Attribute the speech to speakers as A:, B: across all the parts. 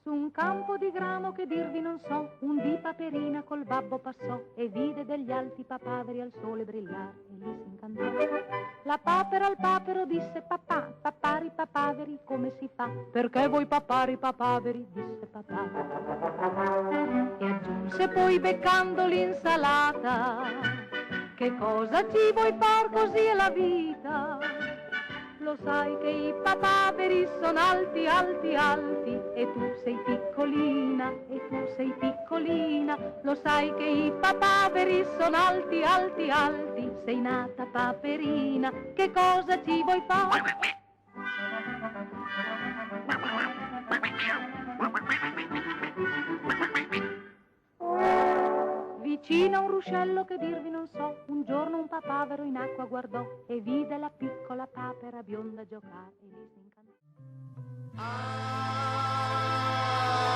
A: Su un campo di grano che dirvi non so, un dì Paperina col babbo passò e vide degli alti papaveri al sole brillare e lì si incantò. La papera al papero disse: papà, papari papaveri, come si fa? Perché voi papari papaveri? Disse papà. E aggiunse poi beccando l'insalata: che cosa ci vuoi far, così è la vita. Lo sai che i papaveri sono alti, alti, alti, e tu sei piccolina, e tu sei piccolina. Lo sai che i papaveri sono alti, alti, alti, sei nata paperina, che cosa ci vuoi fare? Vicino a un ruscello che dirvi non so, un giorno un papavero in acqua guardò e vide la piccola papera bionda giocare e lì si incantò.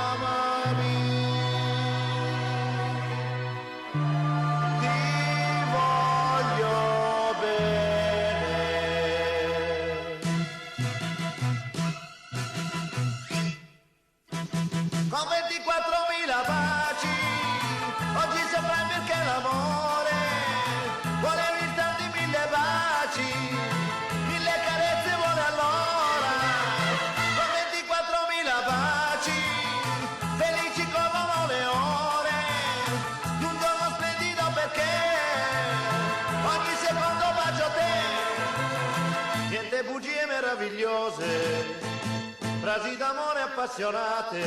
B: Amami, ti voglio bene. Con 24.000 baci oggi saprai perché l'amore vuole tanti 1000 baci, 1000 carezze vuole allora. Con 24.000 baci, felici come le ore, di un giorno splendido perché ogni secondo bacio te. Niente bugie meravigliose, frasi d'amore appassionate,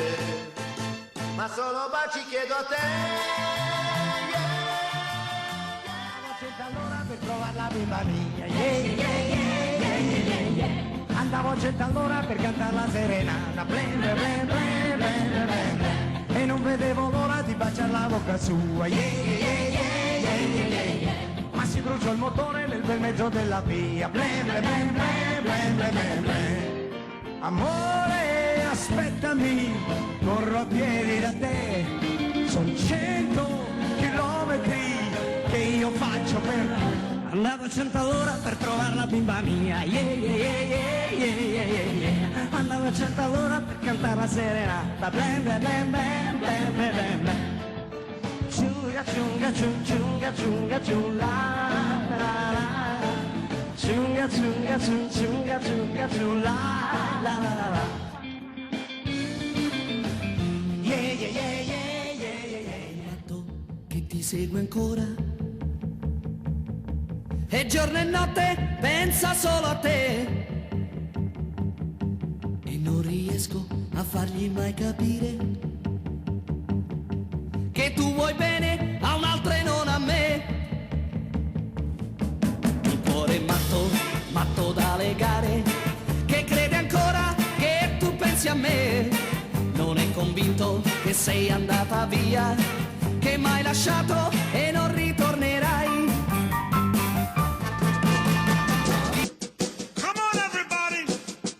B: ma solo baci chiedo a te.
C: Allora per trovare la bimba mia, andavo a 100 all'ora per cantare la serenata, blem, blem, blem, blem, blem, blem, e non vedevo l'ora di baciare la bocca sua, ma si bruciò il motore nel bel mezzo della via, blem, blem, blem, blem, blem, blem, blem. Amore, aspettami, corro a piedi da te, son 100 chilometri che io faccio per te. Andavo a 100 all'ora per trovare la bimba mia, andavo a 100 all'ora per cantare la serenata, blem blem blem blem blem blem blem. Ciunga ciunga ciung ciunga ciunga ciung la la la. Ciunga ciunga ciung ciunga ciunga ciung la la la la.
D: Che ti segue ancora e giorno e notte pensa solo a te e non riesco a fargli mai capire che tu vuoi bene a un'altra e non a me. Un cuore matto, matto da legare, che crede ancora che tu pensi a me, non è convinto che sei andata via, che m'hai lasciato e non ritornerai.
E: Come on everybody,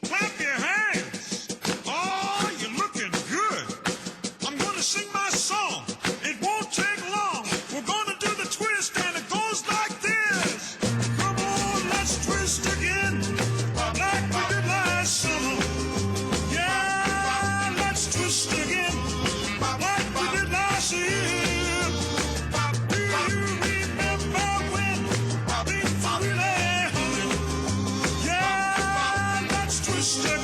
E: clap your hands. Oh, you're looking good. I'm gonna sing my song. It won't take long. We're gonna do the twist and it goes like this. Come on, let's twist again, like we did last summer. Yeah, let's twist again, like we did last year. Still